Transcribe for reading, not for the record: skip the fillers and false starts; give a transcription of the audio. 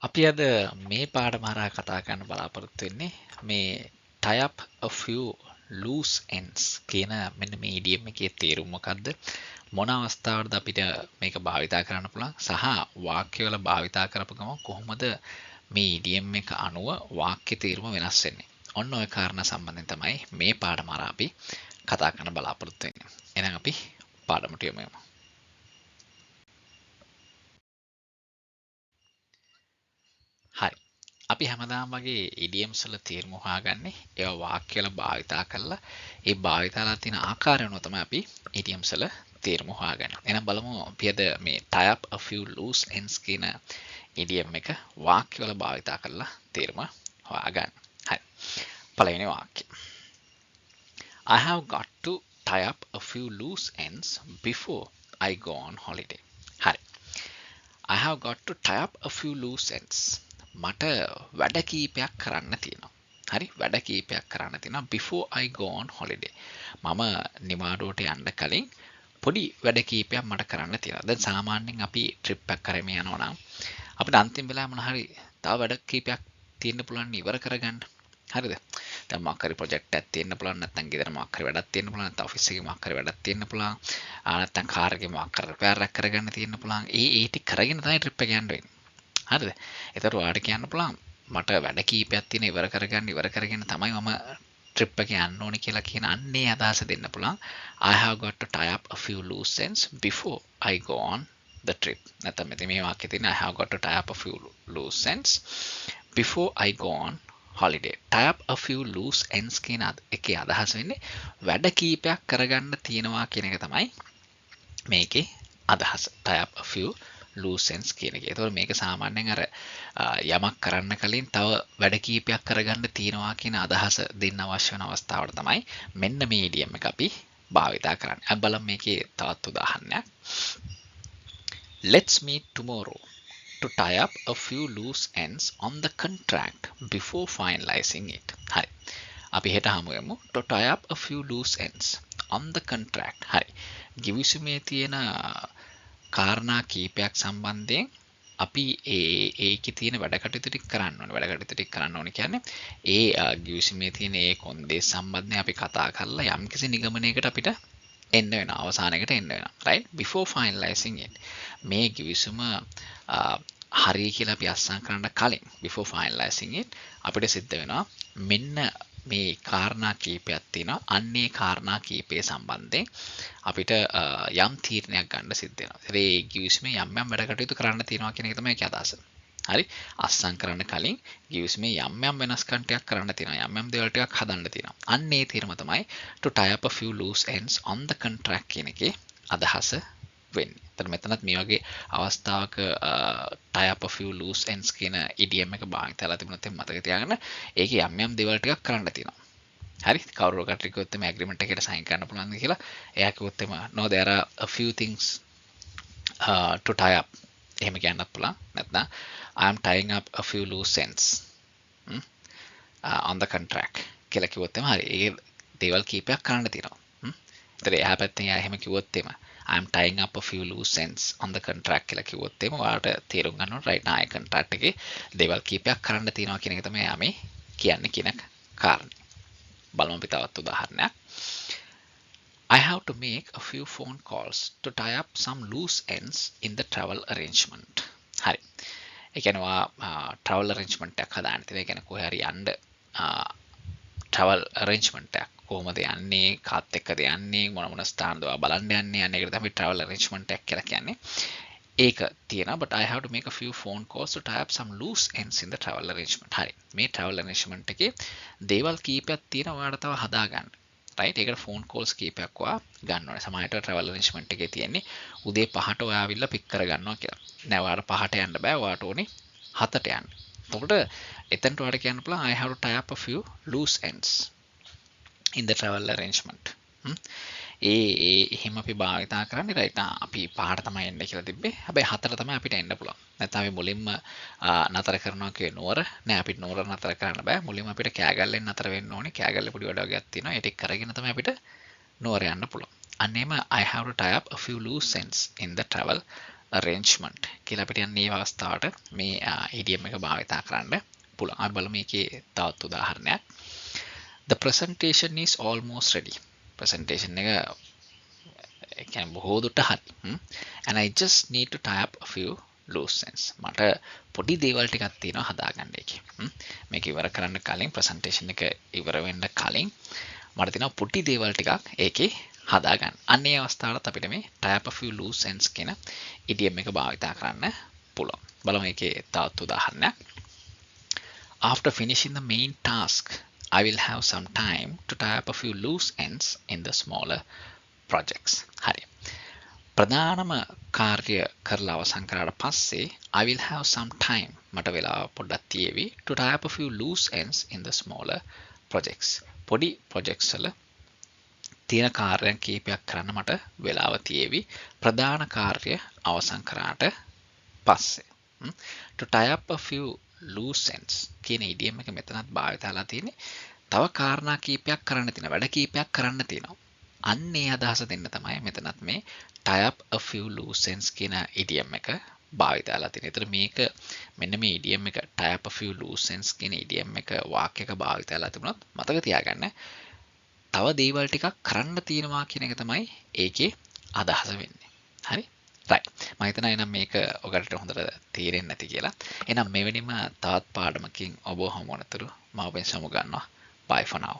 අපි අද මේ පාඩම හරහා කතා කරන්න බලාපොරොත්තු වෙන්නේ මේ tie up a few loose ends කියන මෙන්න මේ idiom එකේ තේරුම මොකද්ද? මොන අවස්ථාවකද අපිට මේක භාවිතා කරන්න පුළුවන් සහ වාක්‍යවල භාවිතා කරපු ගමන් කොහොමද මේ idiom එක අනුව වාක්‍ය තේරුම වෙනස් වෙන්නේ? ඔන්න ඔය කාරණා සම්බන්ධයෙන් තමයි මේ පාඩම හරහා අපි කතා කරන්න බලාපොරොත්තු වෙන්නේ. එහෙනම් අපි පාඩමට යමු. හරි. අපි හැමදාම වගේ idioms වල තේරුම හොයාගන්නේ ඒවා වාක්‍ය වල භාවිතා කරලා ඒ භාවිතාලා තියෙන ආකාරය අනුව තමයි අපි idioms වල තේරුම හොයාගන්නේ. එහෙනම් බලමු අපි අද මේ tie up a few loose ends කියන idiom එක වාක්‍ය වල භාවිතා කරලා තේරුම හොයාගන්න. හරි. පළවෙනි වාක්‍යය. I have got to tie up a few loose ends before I go on holiday. හරි. I have got to tie up a few loose ends. මට වැඩ කීපයක් කරන්න තියෙනවා. හරි වැඩ කීපයක් කරන්න තියෙනවා before I go on holiday. මම නිවාඩුවට යන්න කලින් පොඩි වැඩ කීපයක් මට කරන්න තියෙනවා. දැන් සාමාන්‍යයෙන් අපි ට්‍රිප් එකක් කරගෙන යනවා නම් අපිට අන්තිම වෙලාව මොන හරි තව වැඩ කීපයක් තියෙන්න පුළුවන් ඉවර කරගන්න. හරිද? දැන් මොකක් හරි ප්‍රොජෙක්ට් එකක් තියෙන්න පුළුවන් නැත්නම් ගෙදර මොකක් හරි වැඩක් තියෙන්න පුළුවන් නැත්නම් ඔෆිස් එකේ මොකක් හරි වැඩක් තියෙන්න පුළුවන් නැත්නම් කාර් එකේ මොකක් හරි රිපෙයාර් එකක් කරගන්න තියෙන්න පුළුවන්. ඒ ටික කරගෙන තමයි ට්‍රිප් එක යන්න වෙන්නේ. හරිද? ඒතර ඔයාලට කියන්න පුළුවන් මට වැඩ කීපයක් තියෙන ඉවර කරගෙන තමයි මම ට්‍රිප් එක යන්න ඕනේ කියලා කියන අන්නේ අදහස දෙන්න පුළුවන්. I have got to tie up a few loose ends before I go on the trip. නැත්නම් මෙතන මේ වාක්‍යයේ තියෙන I have got to tie up a few loose ends before I go on holiday. tie up a few loose ends කියන එකේ අදහස වෙන්නේ වැඩ කීපයක් කරගන්න තියෙනවා කියන එක තමයි මේකේ අදහස. tie up a few loose ends කියන එක. ඒතකොට මේක සාමාන්‍යයෙන් අර යමක් කරන්න කලින් තව වැඩ කීපයක් කරගන්න තියෙනවා කියන අදහස දෙන්න අවශ්‍ය වෙන අවස්ථාවට තමයි මෙන්න මේ idiom එක අපි භාවිතා කරන්නේ. අපි බලමු මේකේ තවත් උදාහරණයක්. Let's meet tomorrow to tie up a few loose ends on the contract before finalizing it. හරි. අපි හෙට හමු වෙමු to tie up a few loose ends on the contract. හරි. ගිවිසුමේ තියෙන කාරණා කීපයක් සම්බන්ධයෙන් අපි ඒකේ තියෙන වැඩ කටයුතු ටික කරන්න ඕනේ. වැඩ කටයුතු ටික කරන්න ඕනේ කියන්නේ ඒ ගිවිසුමේ තියෙන ඒ කොන්දේස් සම්බන්ධයෙන් අපි කතා කරලා යම්කිසි නිගමනයකට අපිට එන්න වෙනවා. අවසානයකට එන්න වෙනවා. right? Before finalizing it. මේ ගිවිසුම හරි කියලා අපි අත්සන් කරන්න කලින් before finalizing it අපිට සිද්ධ වෙනවා මෙන්න මේ කාරණා කීපයක් තියෙනවා. අන්නේ කාරණා කීපේ සම්බන්ධයෙන් අපිට යම් තීරණයක් ගන්න සිද්ධ වෙනවා. ඒ ගිවිසුමේ යම් වැඩ කටයුතු කරන්න තියෙනවා කියන එක තමයි ඒකේ අදහස. හරි. අත්සන් කරන්න කලින් ගිවිසුමේ යම් වෙනස්කම් ටිකක් කරන්න තියෙනවා. යම් දේවල් ටිකක් හදන්න තියෙනවා. අන්නේ තීරම තමයි to tie up a few loose ends on the contract කියන එකේ අදහස වෙන්නේ. එතන මෙතනත් මේ වගේ අවස්ථාවක tie up a few loose ends කියන idiom එක භාවිත කරලා තිබුණොත් මතක තියාගන්න ඒකේ යම් දේවල් ටිකක් කරන්න තියෙනවා. හරි කවුරු කටට කිව්වොත් මේ ඇග්‍රීමන්ට් එකකට සයින් කරන්න පුළුවන්ද කියලා එයා කිව්වොත් no there are a few things to tie up එහෙම කියන්නත් පුළුවන්. නැත්නම් I am tying up a few loose ends on the contract කියලා කිව්වොත් හරි ඒ දේවල් කීපයක් කරන්න තියෙනවා. ඒතර එහා පැත්තෙන් එයා එහෙම කිව්වොත් I am tying up a few loose ends on the contract කියලා කිව්වොත් ඔයාලට තේරුම් ගන්න ඕනේ right now ඒ contract එකේ දේවල් කීපයක් කරන්න තියෙනවා කියන එක තමයි එයා මේ කියන්නේ කියන කාරණේ. බලමු අපි තවත් උදාහරණයක්. I have to make a few phone calls to tie up some loose ends in the travel arrangement. හරි. ඒ කියන්නේ travel arrangement එකක් හදාන්න තියෙනවා. ඒ කියන්නේ කොහේ හරි යන්න travel arrangement එකක් කොහොමද යන්නේ කාත් එක්කද යන්නේ මොන ස්ථානද බලන්න යන්නේ අන්න ඒකට තමයි travel arrangement එකක් කියලා කියන්නේ. ඒක තියෙනවා but I have to make a few phone calls to tie up some loose ends in the travel arrangement. හරි. මේ travel arrangement එකේ දේවල් කීපයක් තියෙනවා ඔයාලට තව හදා ගන්න. right? ඒකට phone calls කීපයක් ඔයා ගන්න ඕනේ. සමහරවිට travel arrangement එකේ තියෙන්නේ උදේ 5ට ඔයා ආවිල්ලා pick කර ගන්නවා කියලා. නෑ ඔයාලට 5ට යන්න බෑ. ඔයාට ඕනේ 7ට යන්න. එතකොට එතනට ඔයාලට කියන්න පුළුවන් I have to tie up a few loose ends in the travel arrangement. එහෙම අපි භාවිතා කරන්නේ right අපි 5ට තමයි එන්න කියලා තිබ්බේ. හැබැයි 4ට තමයි අපිට එන්න පුළුවන්. නැත්නම් අපි මුලින්ම නතර කරනවා කියන නුවර නෑ අපිට නුවර නතර කරන්න බෑ. මුලින්ම අපිට කෑගල්ලෙන් නතර වෙන්න ඕනේ. කෑගල්ලේ පොඩි වැඩ වගේක් තියෙනවා. ඒ ටික කරගෙන තමයි අපිට නුවර යන්න පුළුවන්. අන්නේම I have to tie up a few loose ends in the travel arrangement කියලා අපිට යන්නේ මේ අවස්ථාවට මේ idiom එක භාවිතා කරන්න පුළුවන්. අපි බලමු මේකේ තවත් උදාහරණයක්. The presentation is almost ready. presentation එක කියන්නේ බොහෝ දුරට හරි. And I just need to tie up a few loose ends. මට පොඩි දේවල් ටිකක් තියෙනවා හදාගන්න එකේ. මේක ඉවර කරන්න කලින් presentation එක ඉවර වෙන්න කලින් මට තියෙනවා පොඩි දේවල් ටිකක් ඒකේ හදාගන්න. අන්න ඒ අවස්ථාවට අපිට මේ tie up a few loose ends කියන idiom එක භාවිතා කරන්න පුළුවන්. බලමු මේකේ තවත් උදාහරණයක්. After finishing the main task, I will have some time to tie up a few loose ends in the smaller projects. හරි. ප්‍රධානම කාර්ය කරලා අවසන් කරාට පස්සේ I will have some time මට වෙලාව පොඩ්ඩක් තියේවි to tie up a few loose ends in the smaller projects. පොඩි projects වල තියෙන කාර්යයන් කීපයක් කරන්න මට වෙලාව තියේවි ප්‍රධාන කාර්ය අවසන් කරාට පස්සේ. To tie up a few loose ends කියන idiom එක මෙතනත් භාවිතලා තියෙන්නේ තව කාරණා කීපයක් කරන්න තියෙනවා වැඩ කීපයක් කරන්න තියෙනවා අන්නේ අදහස දෙන්න තමයි මෙතනත් මේ tie up a few loose ends කියන idiom එක භාවිතලා තියෙන්නේ. ඒතර මේක මෙන්න මේ idiom එක tie up a few loose ends කියන idiom එක වාක්‍යයක භාවිතලා තිබුණොත් මතක තියාගන්න තව දේවල් ටිකක් කරන්න තියෙනවා කියන එක තමයි ඒකේ අදහස වෙන්නේ. හරි? right. මම හිතනවා එහෙනම් මේක ඔයගලට හොඳට තේරෙන්නේ නැති කියලා. එහෙනම් මෙවැනිම තවත් පාඩමකින් ඔබ හමු වනතුරු මම ඔබෙන් සමු ගන්නවා. Bye for now.